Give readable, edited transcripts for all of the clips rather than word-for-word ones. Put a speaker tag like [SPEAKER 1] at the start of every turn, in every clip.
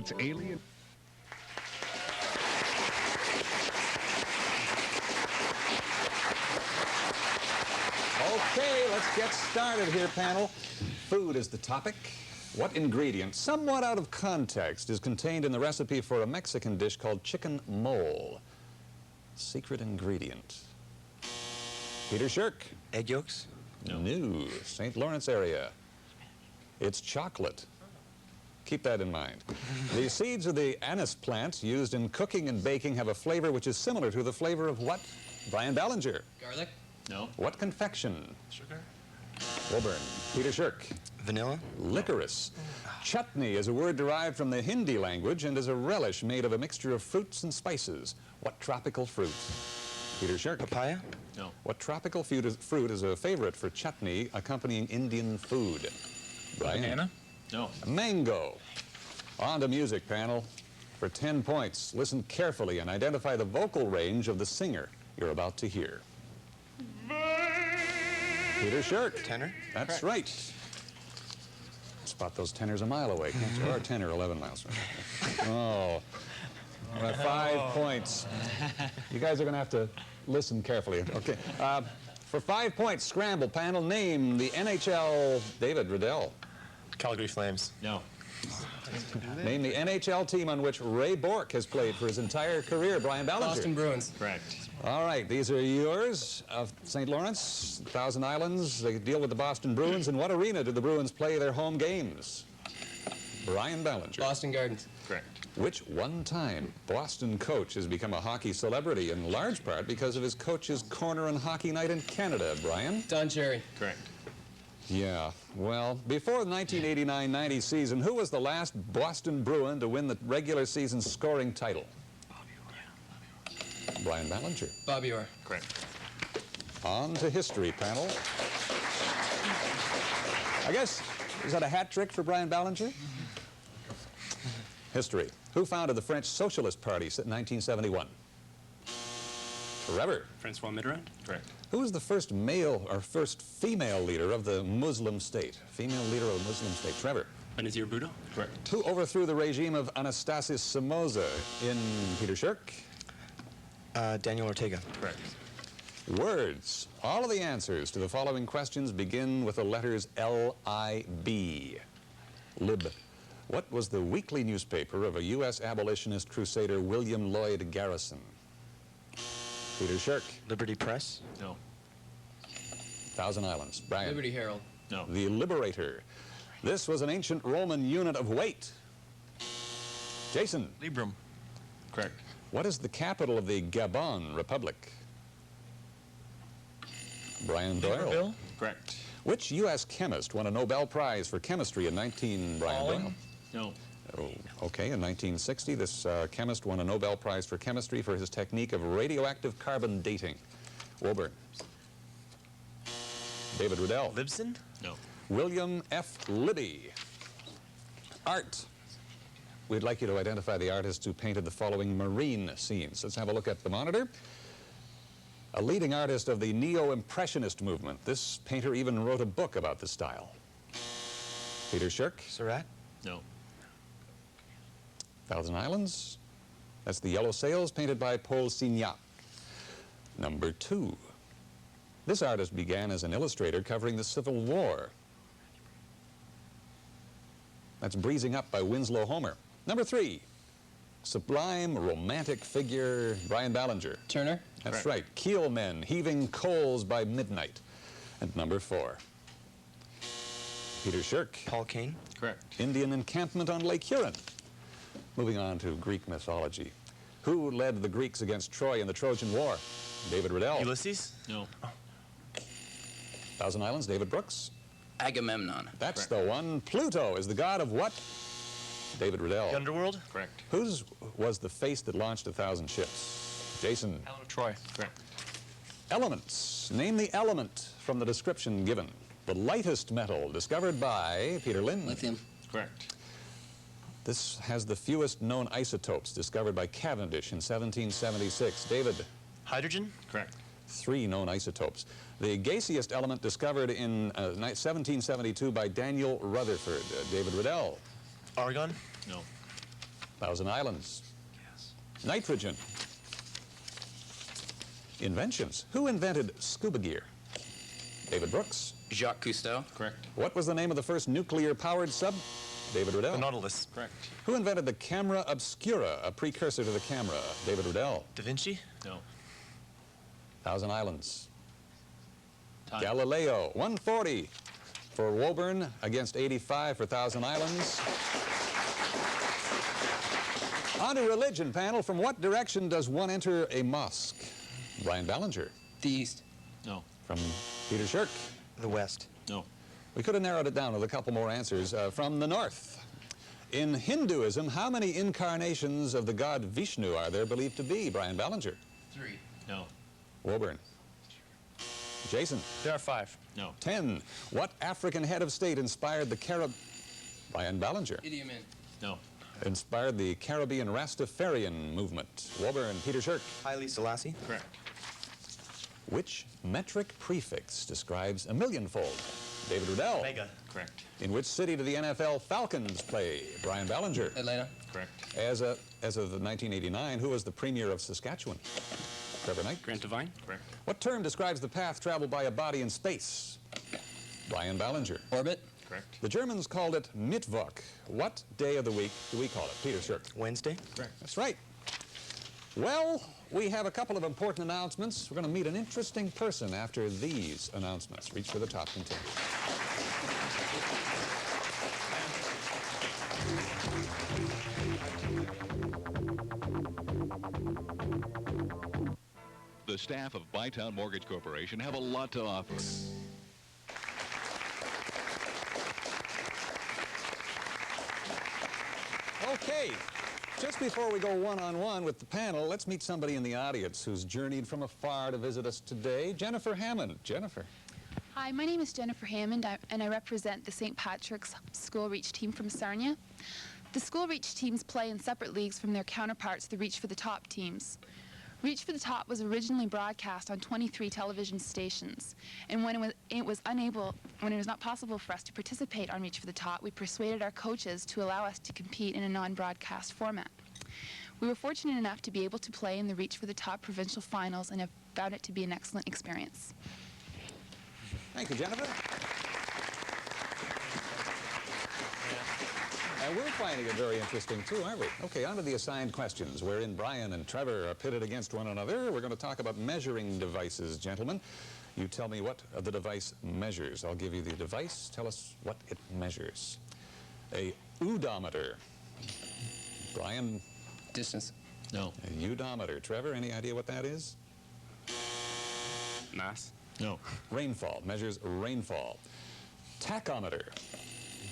[SPEAKER 1] It's alien.
[SPEAKER 2] Okay, let's get started here, panel. Food is the topic. What ingredient, somewhat out of context, is contained in the recipe for a Mexican dish called chicken mole? Secret ingredient. Peter Shirk.
[SPEAKER 3] Egg yolks?
[SPEAKER 2] No. St. Lawrence area. It's chocolate. Keep that in mind. The seeds of the anise plant used in cooking and baking have a flavor which is similar to the flavor of what? Brian Ballinger.
[SPEAKER 4] Garlic?
[SPEAKER 5] No.
[SPEAKER 2] What confection?
[SPEAKER 5] Sugar?
[SPEAKER 2] Woburn. Peter Shirk.
[SPEAKER 3] Vanilla?
[SPEAKER 2] Licorice. Chutney is a word derived from the Hindi language and is a relish made of a mixture of fruits and spices. What tropical fruit? Peter Shirk.
[SPEAKER 3] Papaya?
[SPEAKER 5] No.
[SPEAKER 2] What tropical fruit is a favorite for chutney accompanying Indian food? Brian.
[SPEAKER 5] Banana? No.
[SPEAKER 2] Mango. On to music, panel. For 10 points, listen carefully and identify the vocal range of the singer you're about to hear. Peter Shirk.
[SPEAKER 3] Tenor?
[SPEAKER 2] That's right. Spot those tenors a mile away, can't you? Or 10 or 11 miles from now. Oh. All right, 5 points. You guys are going to have to listen carefully. Okay. For 5 points, scramble, panel. Name the NHL. David Riddell.
[SPEAKER 3] Calgary Flames.
[SPEAKER 5] No.
[SPEAKER 2] Name the NHL team on which Ray Bourque has played for his entire career. Brian Ballinger.
[SPEAKER 4] Boston Bruins.
[SPEAKER 5] Correct.
[SPEAKER 2] All right, these are yours. St. Lawrence, Thousand Islands, they deal with the Boston Bruins. In what arena do the Bruins play their home games? Brian Ballinger.
[SPEAKER 4] Boston Gardens.
[SPEAKER 5] Correct.
[SPEAKER 2] Which one-time Boston coach has become a hockey celebrity, in large part because of his coach's corner on Hockey Night in Canada, Brian?
[SPEAKER 4] Don Cherry.
[SPEAKER 5] Correct.
[SPEAKER 2] Yeah, well, before the 1989-90 season, who was the last Boston Bruin to win the regular season scoring title? Brian Ballinger.
[SPEAKER 4] Bobby Orr.
[SPEAKER 5] Correct.
[SPEAKER 2] On to history, panel. I guess, is that a hat trick for Brian Ballinger? History. Who founded the French Socialist Party in 1971? Trevor.
[SPEAKER 5] Francois Mitterrand? Correct.
[SPEAKER 2] Who was the first male or first female leader of the Muslim state? Female leader of the Muslim state. Trevor.
[SPEAKER 5] Benazir Bhutto? Correct.
[SPEAKER 2] Who overthrew the regime of Anastasis Somoza in Peter Shirk?
[SPEAKER 3] Daniel Ortega.
[SPEAKER 5] Correct.
[SPEAKER 2] Words. All of the answers to the following questions begin with the letters L-I-B. Lib. What was the weekly newspaper of a U.S. abolitionist crusader William Lloyd Garrison? Peter Shirk.
[SPEAKER 3] Liberty Press.
[SPEAKER 5] No.
[SPEAKER 2] Thousand Islands. Brian.
[SPEAKER 4] Liberty Herald.
[SPEAKER 5] No.
[SPEAKER 2] The Liberator. This was an ancient Roman unit of weight. Jason.
[SPEAKER 5] Librum. Correct.
[SPEAKER 2] What is the capital of the Gabon Republic? Brian Doyle.
[SPEAKER 5] Libreville? Correct.
[SPEAKER 2] Which U.S. chemist won a Nobel Prize for chemistry in Brian Doyle?
[SPEAKER 5] No.
[SPEAKER 2] Oh, okay, in 1960, this chemist won a Nobel Prize for chemistry for his technique of radioactive carbon dating. Woburn. David Riddell.
[SPEAKER 3] Libson?
[SPEAKER 5] No.
[SPEAKER 2] William F. Libby. Art. We'd like you to identify the artist who painted the following marine scenes. Let's have a look at the monitor. A leading artist of the Neo-Impressionist movement. This painter even wrote a book about the style. Peter Shirk.
[SPEAKER 3] Surratt?
[SPEAKER 5] No.
[SPEAKER 2] Thousand Islands. That's the Yellow Sails, painted by Paul Signac. Number 2. This artist began as an illustrator covering the Civil War. That's Breezing Up by Winslow Homer. Number 3. Sublime romantic figure, Brian Ballinger.
[SPEAKER 4] Turner.
[SPEAKER 2] That's
[SPEAKER 5] Correct.
[SPEAKER 2] right. Keelmen heaving coals by midnight. And number 4. Peter Shirk.
[SPEAKER 3] Paul Kane.
[SPEAKER 5] Correct.
[SPEAKER 2] Indian encampment on Lake Huron. Moving on to Greek mythology. Who led the Greeks against Troy in the Trojan War? David Riddell.
[SPEAKER 3] Ulysses?
[SPEAKER 5] No.
[SPEAKER 2] Thousand Islands, David Brooks.
[SPEAKER 4] Agamemnon.
[SPEAKER 2] That's the one. Pluto is the god of what? David Riddell.
[SPEAKER 3] The Underworld?
[SPEAKER 5] Correct.
[SPEAKER 2] Whose was the face that launched 1,000 ships? Jason.
[SPEAKER 5] Helen of Troy? Correct.
[SPEAKER 2] Elements. Name the element from the description given. The lightest metal discovered by Peter Lynn.
[SPEAKER 4] Lithium.
[SPEAKER 5] Correct.
[SPEAKER 2] This has the fewest known isotopes discovered by Cavendish in 1776. David.
[SPEAKER 3] Hydrogen?
[SPEAKER 5] Correct.
[SPEAKER 2] 3 known isotopes. The gaseous element discovered in 1772 by Daniel Rutherford. David Riddell.
[SPEAKER 3] Argon?
[SPEAKER 5] No.
[SPEAKER 2] Thousand Islands. Nitrogen. Inventions. Who invented scuba gear? David Brooks.
[SPEAKER 1] Jacques Cousteau.
[SPEAKER 5] Correct.
[SPEAKER 2] What was the name of the first nuclear-powered sub? David Riddell.
[SPEAKER 3] The Nautilus.
[SPEAKER 5] Correct.
[SPEAKER 2] Who invented the camera obscura, a precursor to the camera? David Riddell.
[SPEAKER 3] Da Vinci.
[SPEAKER 5] No.
[SPEAKER 2] Thousand Islands.
[SPEAKER 5] Time.
[SPEAKER 2] Galileo. 140 for Woburn against 85 for Thousand Islands. On to religion, panel. From what direction does one enter a mosque? Brian Ballinger.
[SPEAKER 1] The East.
[SPEAKER 5] No.
[SPEAKER 2] From Peter Shirk.
[SPEAKER 3] The West.
[SPEAKER 5] No.
[SPEAKER 2] We could have narrowed it down with a couple more answers. From the north. In Hinduism, how many incarnations of the god Vishnu are there believed to be? Brian Ballinger.
[SPEAKER 1] 3.
[SPEAKER 5] No.
[SPEAKER 2] Woburn. Jason.
[SPEAKER 3] There are 5.
[SPEAKER 5] No.
[SPEAKER 2] 10. What African head of state inspired the Brian Ballinger.
[SPEAKER 1] Idi Amin.
[SPEAKER 5] No.
[SPEAKER 2] Inspired the Caribbean Rastafarian movement. Woburn. Peter Shirk.
[SPEAKER 3] Haile Selassie.
[SPEAKER 5] Correct.
[SPEAKER 2] Which metric prefix describes a millionfold? David Riddell.
[SPEAKER 3] Mega.
[SPEAKER 5] Correct.
[SPEAKER 2] In which city do the NFL Falcons play? Brian Ballinger.
[SPEAKER 1] Atlanta.
[SPEAKER 5] Correct.
[SPEAKER 2] As of 1989, who was the premier of Saskatchewan? Trevor Knight.
[SPEAKER 1] Grant Devine.
[SPEAKER 5] Correct.
[SPEAKER 2] What term describes the path traveled by a body in space? Brian Ballinger.
[SPEAKER 1] Orbit.
[SPEAKER 5] Correct.
[SPEAKER 2] The Germans called it Mittwoch. What day of the week do we call it? Peter Shirk.
[SPEAKER 3] Wednesday.
[SPEAKER 5] Correct.
[SPEAKER 2] That's right. Well, we have a couple of important announcements. We're going to meet an interesting person after these announcements. Reach for the top continue.
[SPEAKER 4] The staff of Bytown Mortgage Corporation have a lot to offer.
[SPEAKER 2] Okay, just before we go one-on-one with the panel, let's meet somebody in the audience who's journeyed from afar to visit us today. Jennifer Hammond. Jennifer.
[SPEAKER 6] Hi, my name is Jennifer Hammond, and I represent the St. Patrick's School Reach team from Sarnia. The School Reach teams play in separate leagues from their counterparts, the Reach for the Top teams. Reach for the Top was originally broadcast on 23 television stations, and when it was not possible for us to participate on Reach for the Top, we persuaded our coaches to allow us to compete in a non-broadcast format. We were fortunate enough to be able to play in the Reach for the Top provincial finals and have found it to be an excellent experience.
[SPEAKER 2] Thank you, Jennifer. And we're finding it very interesting, too, aren't we? Okay, on to the assigned questions, wherein Brian and Trevor are pitted against one another. We're going to talk about measuring devices, gentlemen. You tell me what the device measures. I'll give you the device. Tell us what it measures. A odometer. Brian?
[SPEAKER 1] Distance.
[SPEAKER 5] No.
[SPEAKER 2] A eudometer. Trevor, any idea what that is?
[SPEAKER 1] Mass.
[SPEAKER 5] No.
[SPEAKER 2] Rainfall. Measures rainfall. Tachometer.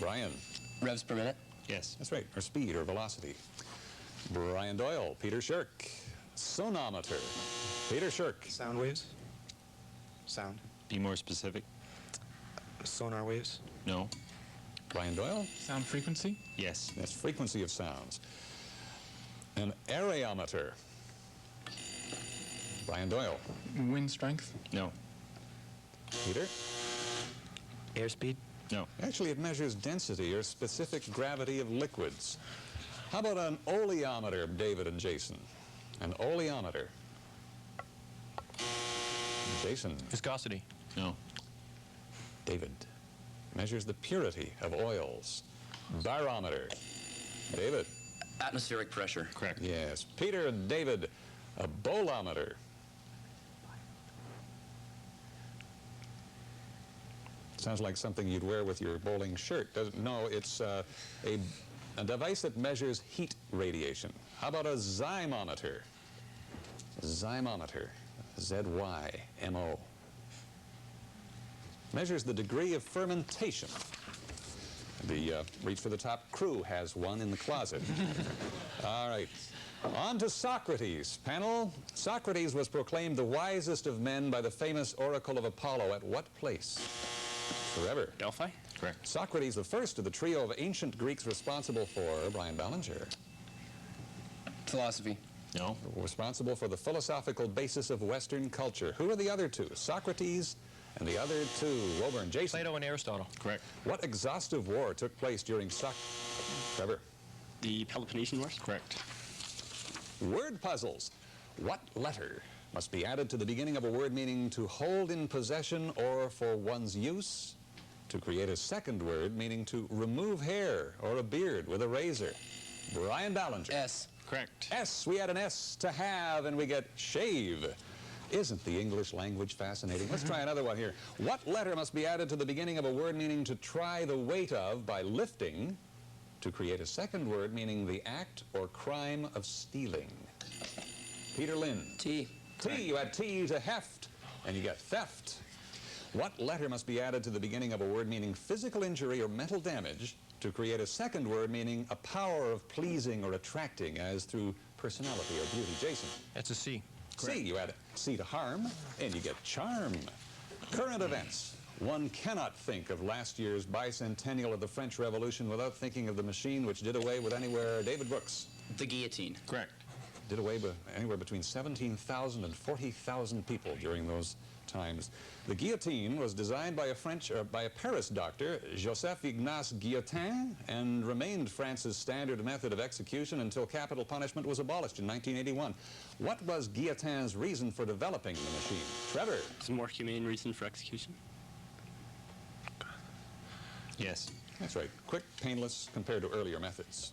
[SPEAKER 2] Brian?
[SPEAKER 1] Revs per minute.
[SPEAKER 5] Yes.
[SPEAKER 2] That's right, or speed or velocity. Brian Doyle. Peter Shirk. Sonometer. Peter Shirk.
[SPEAKER 3] Sound waves. Sound.
[SPEAKER 5] Be more specific.
[SPEAKER 3] Sonar waves.
[SPEAKER 5] No.
[SPEAKER 2] Brian Doyle.
[SPEAKER 5] Sound frequency? Yes.
[SPEAKER 2] That's frequency of sounds. An areometer. Brian Doyle.
[SPEAKER 5] Wind strength? No.
[SPEAKER 2] Peter.
[SPEAKER 3] Airspeed.
[SPEAKER 5] No.
[SPEAKER 2] Actually, it measures density or specific gravity of liquids. How about an oleometer, David and Jason? An oleometer. Jason.
[SPEAKER 5] Viscosity? No.
[SPEAKER 2] David. Measures the purity of oils. Barometer. David.
[SPEAKER 1] Atmospheric pressure.
[SPEAKER 5] Correct.
[SPEAKER 2] Yes. Peter and David. A bolometer. Sounds like something you'd wear with your bowling shirt. No, it's a device that measures heat radiation. How about a zymometer? Zymometer. Z-Y-M-O. Measures the degree of fermentation. The Reach for the Top crew has one in the closet. All right. On to Socrates. Panel, Socrates was proclaimed the wisest of men by the famous oracle of Apollo at what place? Forever.
[SPEAKER 1] Delphi.
[SPEAKER 5] Correct.
[SPEAKER 2] Socrates, the first of the trio of ancient Greeks responsible for, Brian Ballinger,
[SPEAKER 1] Philosophy.
[SPEAKER 5] No.
[SPEAKER 2] responsible for the philosophical basis of Western culture. Who are the other two? Socrates and the other two. Woburn. Jason.
[SPEAKER 3] Plato and Aristotle.
[SPEAKER 5] Correct.
[SPEAKER 2] What exhaustive war took place during Trevor.
[SPEAKER 5] The Peloponnesian Wars? Correct.
[SPEAKER 2] Word puzzles. What letter must be added to the beginning of a word meaning to hold in possession or for one's use to create a second word meaning to remove hair or a beard with a razor? Brian Ballinger.
[SPEAKER 1] S.
[SPEAKER 5] Correct.
[SPEAKER 2] S. We add an S to have, and we get shave. Isn't the English language fascinating? Let's try another one here. What letter must be added to the beginning of a word meaning to try the weight of by lifting to create a second word meaning the act or crime of stealing? Peter Lynn.
[SPEAKER 1] T.
[SPEAKER 2] T. You add T to heft, and you get theft. What letter must be added to the beginning of a word meaning physical injury or mental damage to create a second word meaning a power of pleasing or attracting, as through personality or beauty? Jason.
[SPEAKER 3] That's a C.
[SPEAKER 2] C. You add C to harm, and you get charm. Current events. One cannot think of last year's bicentennial of the French Revolution without thinking of the machine which did away with anywhere. David Brooks.
[SPEAKER 1] The guillotine.
[SPEAKER 5] Correct.
[SPEAKER 2] Did away with anywhere between 17,000 and 40,000 people during those times. The guillotine was designed by a Paris doctor, Joseph Ignace Guillotin, and remained France's standard method of execution until capital punishment was abolished in 1981. What was Guillotin's reason for developing the machine? Trevor.
[SPEAKER 5] It's a more humane reason for execution? Yes.
[SPEAKER 2] That's right. Quick, painless compared to earlier methods,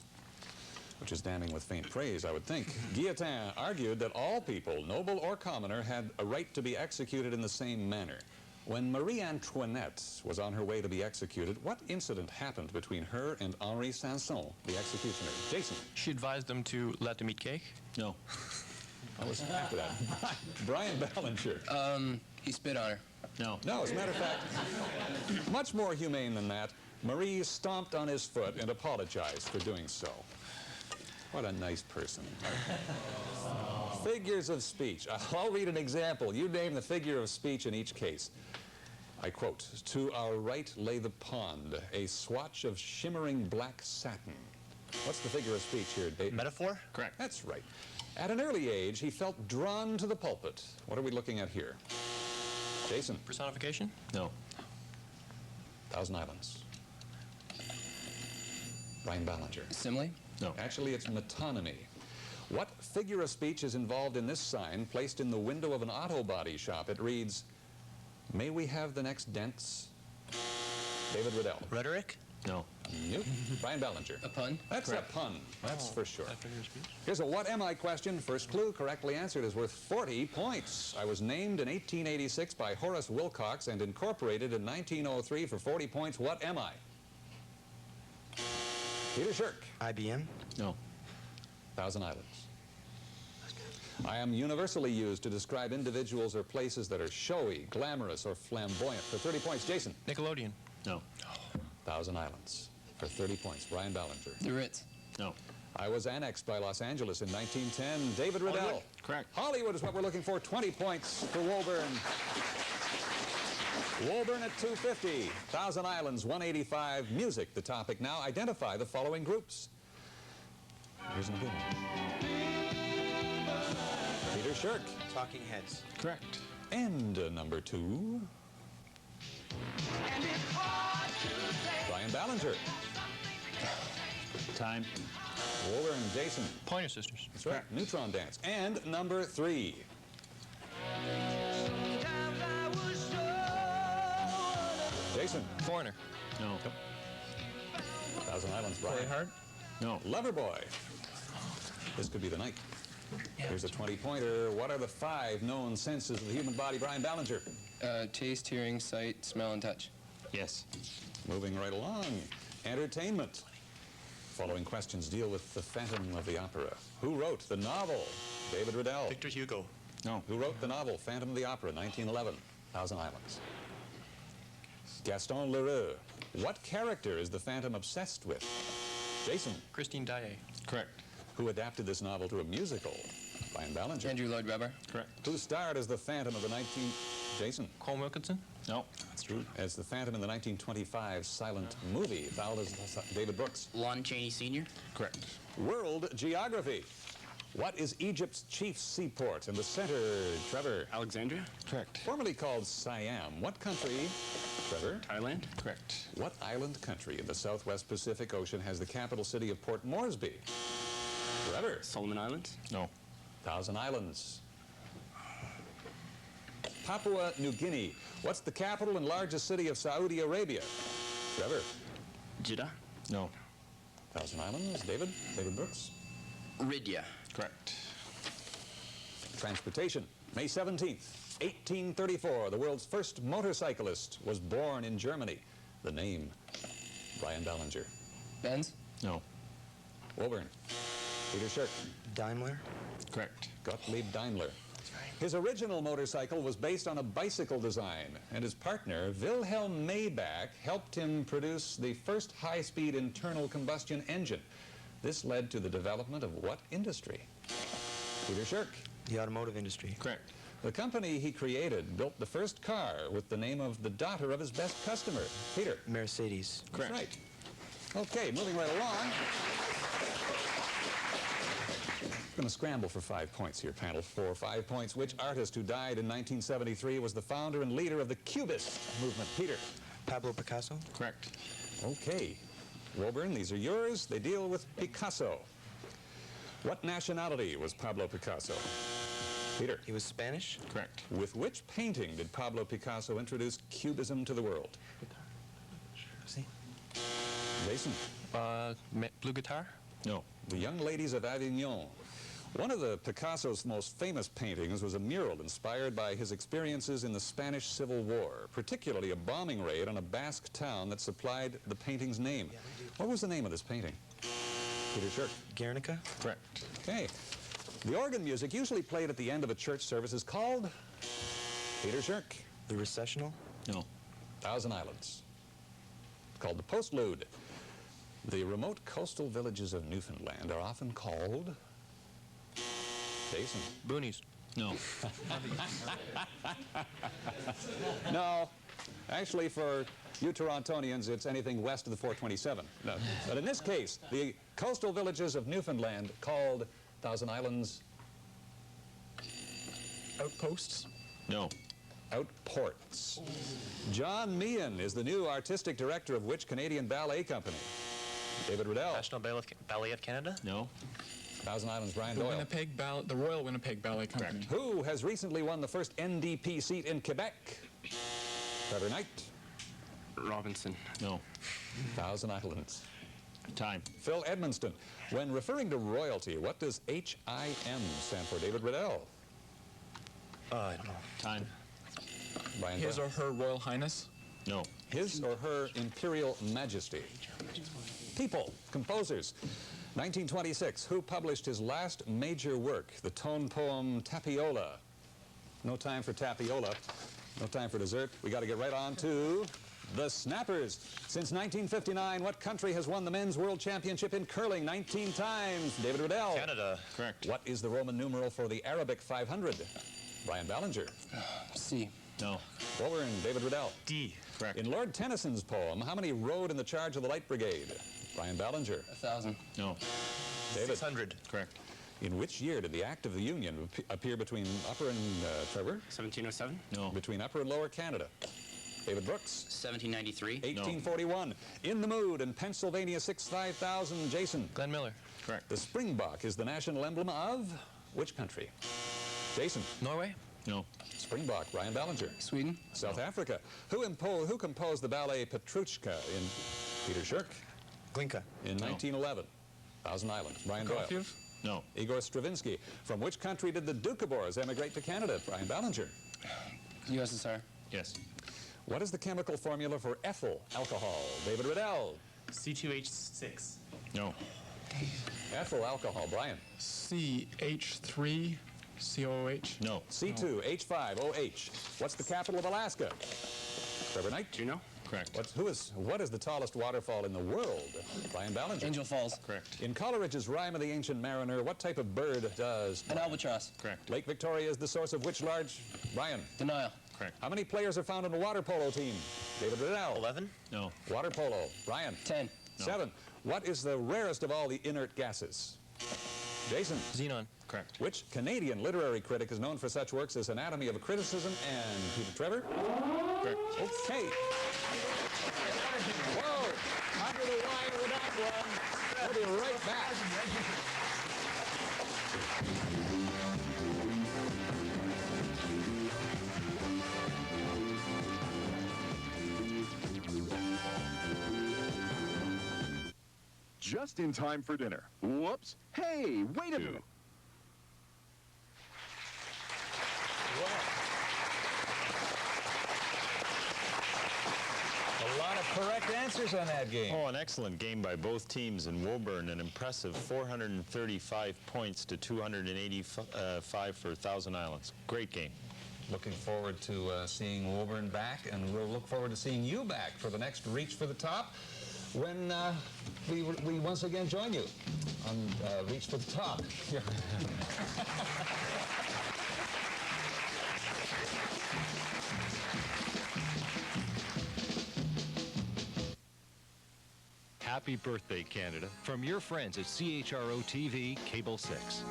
[SPEAKER 2] which is damning with faint praise, I would think. Guillotin argued that all people, noble or commoner, had a right to be executed in the same manner. When Marie Antoinette was on her way to be executed, what incident happened between her and Henri Sanson, the executioner? Jason.
[SPEAKER 3] She advised them to let them eat cake.
[SPEAKER 5] No.
[SPEAKER 2] I was after that. Brian Ballinger.
[SPEAKER 1] He spit on her.
[SPEAKER 5] No.
[SPEAKER 2] No, as a matter of fact, much more humane than that. Marie stomped on his foot and apologized for doing so. What a nice person. Figures of speech. I'll read an example. You name the figure of speech in each case. I quote, "To our right lay the pond, a swatch of shimmering black satin." What's the figure of speech here, Dave?
[SPEAKER 3] Metaphor?
[SPEAKER 5] Correct.
[SPEAKER 2] That's right. At an early age, he felt drawn to the pulpit. What are we looking at here? Jason.
[SPEAKER 3] Personification?
[SPEAKER 5] No.
[SPEAKER 2] Thousand Islands. Brian Ballinger.
[SPEAKER 1] Simile.
[SPEAKER 5] No.
[SPEAKER 2] Actually, it's metonymy. What figure of speech is involved in this sign placed in the window of an auto body shop? It reads, "May we have the next dents?" David Riddell.
[SPEAKER 3] Rhetoric?
[SPEAKER 5] No.
[SPEAKER 2] Nope. Brian Ballinger.
[SPEAKER 1] A pun.
[SPEAKER 2] That's a pun. That's for sure.
[SPEAKER 3] That figure of speech?
[SPEAKER 2] Here's a what am I question. First clue correctly answered is worth 40 points. I was named in 1886 by Horace Wilcox and incorporated in 1903 for 40 points. What am I? Peter Shirk.
[SPEAKER 3] IBM?
[SPEAKER 5] No.
[SPEAKER 2] Thousand Islands. I am universally used to describe individuals or places that are showy, glamorous, or flamboyant. For 30 points, Jason.
[SPEAKER 3] Nickelodeon?
[SPEAKER 5] No.
[SPEAKER 2] Thousand Islands. For 30 points, Brian Ballinger.
[SPEAKER 1] The Ritz.
[SPEAKER 5] No.
[SPEAKER 2] I was annexed by Los Angeles in 1910. David Riddell.
[SPEAKER 3] Hollywood?
[SPEAKER 5] Correct.
[SPEAKER 2] Hollywood is what we're looking for. 20 points for Woburn. Woburn at 250. Thousand Islands, 185. Music, the topic now. Identify the following groups. Here's a good one. Peter Shirk.
[SPEAKER 3] Talking Heads.
[SPEAKER 5] Correct.
[SPEAKER 2] And number 2. Brian Ballinger.
[SPEAKER 5] Time.
[SPEAKER 2] Woburn, Jason.
[SPEAKER 3] Pointer Sisters.
[SPEAKER 2] That's right. Neutron Dance. And number 3. Jason.
[SPEAKER 3] Foreigner.
[SPEAKER 5] No.
[SPEAKER 2] Thousand Islands, Brian.
[SPEAKER 3] Play Hard?
[SPEAKER 5] No.
[SPEAKER 2] Loverboy. This could be the night. Here's a 20-pointer. What are the 5 known senses of the human body? Brian Ballinger.
[SPEAKER 1] Taste, hearing, sight, smell, and touch.
[SPEAKER 5] Yes.
[SPEAKER 2] Moving right along. Entertainment. Following questions deal with the Phantom of the Opera. Who wrote the novel? David Riddell.
[SPEAKER 3] Victor Hugo.
[SPEAKER 5] No.
[SPEAKER 2] Who wrote the novel Phantom of the Opera, 1911? Thousand Islands. Gaston Leroux. What character is the Phantom obsessed with? Jason.
[SPEAKER 3] Christine Daae.
[SPEAKER 5] Correct.
[SPEAKER 2] Who adapted this novel to a musical? Brian Ballinger.
[SPEAKER 1] Andrew Lloyd Webber.
[SPEAKER 5] Correct.
[SPEAKER 2] Who starred as the Phantom of the Jason.
[SPEAKER 3] Colm Wilkinson?
[SPEAKER 5] No.
[SPEAKER 2] That's true. As the Phantom in the 1925 silent movie, fouled as David Brooks.
[SPEAKER 1] Lon Chaney Sr.
[SPEAKER 5] Correct.
[SPEAKER 2] World geography. What is Egypt's chief seaport in the center, Trevor?
[SPEAKER 5] Alexandria?
[SPEAKER 3] Correct.
[SPEAKER 2] Formerly called Siam. What country, Trevor?
[SPEAKER 5] Thailand?
[SPEAKER 3] Correct.
[SPEAKER 2] What island country in the southwest Pacific Ocean has the capital city of Port Moresby? Trevor?
[SPEAKER 5] Solomon Islands?
[SPEAKER 3] No.
[SPEAKER 2] Thousand Islands. Papua New Guinea. What's the capital and largest city of Saudi Arabia? Trevor?
[SPEAKER 5] Jeddah?
[SPEAKER 3] No.
[SPEAKER 2] Thousand Islands. David? David Brooks?
[SPEAKER 1] Ridya.
[SPEAKER 3] Correct.
[SPEAKER 2] Transportation. May 17th, 1834, the world's first motorcyclist was born in Germany. The name, Brian Ballinger.
[SPEAKER 1] Benz.
[SPEAKER 3] No.
[SPEAKER 2] Woburn. Peter Shirk.
[SPEAKER 3] Daimler. Correct.
[SPEAKER 2] Gottlieb Daimler. His original motorcycle was based on a bicycle design, and his partner, Wilhelm Maybach, helped him produce the first high-speed internal combustion engine. This led to the development of what industry? Peter Shirk.
[SPEAKER 3] The automotive industry. Correct.
[SPEAKER 2] The company he created built the first car with the name of the daughter of his best customer. Peter.
[SPEAKER 3] Mercedes.
[SPEAKER 2] That's right. Okay, moving right along. I'm going to scramble for 5 points here, panel. For 5 points, which artist who died in 1973 was the founder and leader of the Cubist movement? Peter.
[SPEAKER 3] Pablo Picasso. Correct.
[SPEAKER 2] Okay. Woburn, these are yours. They deal with Picasso. What nationality was Pablo Picasso? Peter.
[SPEAKER 3] He was Spanish. Correct.
[SPEAKER 2] With which painting did Pablo Picasso introduce Cubism to the world?
[SPEAKER 3] See?
[SPEAKER 2] Jason.
[SPEAKER 3] Blue guitar.
[SPEAKER 2] No. The Young Ladies of Avignon. One of the Picasso's most famous paintings was a mural inspired by his experiences in the Spanish Civil War, particularly a bombing raid on a Basque town that supplied the painting's name. What was the name of this painting? Peter Shirk.
[SPEAKER 3] Guernica. Correct.
[SPEAKER 2] Okay. The organ music usually played at the end of a church service is called? Peter Shirk.
[SPEAKER 3] The recessional.
[SPEAKER 2] No. Thousand Islands. Called the postlude. The remote coastal villages of Newfoundland are often called? Jason.
[SPEAKER 3] Boonies. No.
[SPEAKER 2] No. Actually, for you Torontonians, it's anything west of the 427. No. But in this case, the coastal villages of Newfoundland called Thousand Islands?
[SPEAKER 3] Outposts.
[SPEAKER 2] No. Outports. John Meehan is the new artistic director of which Canadian ballet company? David Riddell.
[SPEAKER 3] National Ballet of Canada. No.
[SPEAKER 2] Thousand Islands, Brian
[SPEAKER 7] The
[SPEAKER 2] Doyle.
[SPEAKER 7] the Royal Winnipeg Ballet Company.
[SPEAKER 2] Who has recently won the first NDP seat in Quebec? Trevor Knight.
[SPEAKER 5] Robinson.
[SPEAKER 3] No.
[SPEAKER 2] Thousand Islands.
[SPEAKER 3] Time.
[SPEAKER 2] Phil Edmonston. When referring to royalty, what does HIM stand for? David Riddell.
[SPEAKER 3] I don't know. Time.
[SPEAKER 2] Brian
[SPEAKER 7] His
[SPEAKER 2] Doyle.
[SPEAKER 7] or Her Royal Highness.
[SPEAKER 3] No.
[SPEAKER 2] His or Her Imperial Majesty. People, composers. 1926, who published his last major work, the tone poem Tapiola? No time for tapiola. No time for dessert. We got to get right on to the Snappers. Since 1959, what country has won the men's world championship in curling 19 times? David Riddell.
[SPEAKER 3] Canada. Correct.
[SPEAKER 2] What is the Roman numeral for the Arabic 500? Brian Ballinger.
[SPEAKER 1] C.
[SPEAKER 3] No.
[SPEAKER 2] Woburn, David Riddell.
[SPEAKER 3] D. Correct.
[SPEAKER 2] In Lord Tennyson's poem, how many rode in the charge of the Light Brigade? Brian Ballinger.
[SPEAKER 1] 1,000.
[SPEAKER 3] No.
[SPEAKER 2] David.
[SPEAKER 3] 600. Correct.
[SPEAKER 2] In which year did the Act of the Union appear between Upper and, Trevor?
[SPEAKER 5] 1707?
[SPEAKER 3] No.
[SPEAKER 2] Between Upper and Lower Canada? David Brooks.
[SPEAKER 1] 1793.
[SPEAKER 2] 1841. In the Mood in Pennsylvania 65000. Jason.
[SPEAKER 3] Glenn Miller. Correct.
[SPEAKER 2] The Springbok is the national emblem of which country? Jason.
[SPEAKER 3] Norway. No.
[SPEAKER 2] Springbok. Brian Ballinger.
[SPEAKER 1] Sweden.
[SPEAKER 2] South Africa. Who composed the ballet Petrushka in Peter Shirk?
[SPEAKER 3] Glinka.
[SPEAKER 2] In 1911. Thousand Islands. Brian Doyle.
[SPEAKER 7] Prokofiev.
[SPEAKER 3] No.
[SPEAKER 2] Igor Stravinsky. From which country did the Doukhobors emigrate to Canada? Brian Ballinger.
[SPEAKER 1] USSR.
[SPEAKER 3] Yes.
[SPEAKER 2] What is the chemical formula for ethyl alcohol? David Riddell.
[SPEAKER 3] C2H6. No.
[SPEAKER 2] Ethyl alcohol. Brian.
[SPEAKER 7] CH3COOH.
[SPEAKER 3] No.
[SPEAKER 2] C2H5OH. What's the capital of Alaska? Trevor Knight.
[SPEAKER 5] Do you know?
[SPEAKER 3] Correct.
[SPEAKER 2] What is the tallest waterfall in the world? Brian Ballinger.
[SPEAKER 1] Angel Falls.
[SPEAKER 3] Correct.
[SPEAKER 2] In Coleridge's Rime of the Ancient Mariner, what type of bird does...
[SPEAKER 1] An albatross.
[SPEAKER 3] Correct.
[SPEAKER 2] Lake Victoria is the source of which large... Brian.
[SPEAKER 1] The Nile.
[SPEAKER 3] Correct.
[SPEAKER 2] How many players are found in a water polo team? David Riddell.
[SPEAKER 3] 11. No.
[SPEAKER 2] Water polo. Brian.
[SPEAKER 1] 10.
[SPEAKER 3] No.
[SPEAKER 2] 7. What is the rarest of all the inert gases? Jason.
[SPEAKER 3] Xenon. Correct.
[SPEAKER 2] Which Canadian literary critic is known for such works as Anatomy of a Criticism and Peter Trevor?
[SPEAKER 3] Correct.
[SPEAKER 2] Okay. Whoa! Under the wire with that one. We'll be right back.
[SPEAKER 8] Just in time for dinner. Whoops. Hey, wait a minute.
[SPEAKER 2] A lot of correct answers on that game.
[SPEAKER 3] Oh, an excellent game by both teams in Woburn. An impressive 435 points to 285 for Thousand Islands. Great game.
[SPEAKER 2] Looking forward to seeing Woburn back, and we'll look forward to seeing you back for the next Reach for the Top when we once again join you on Reach for the Top.
[SPEAKER 4] Happy birthday, Canada, from your friends at CHRO TV Cable 6.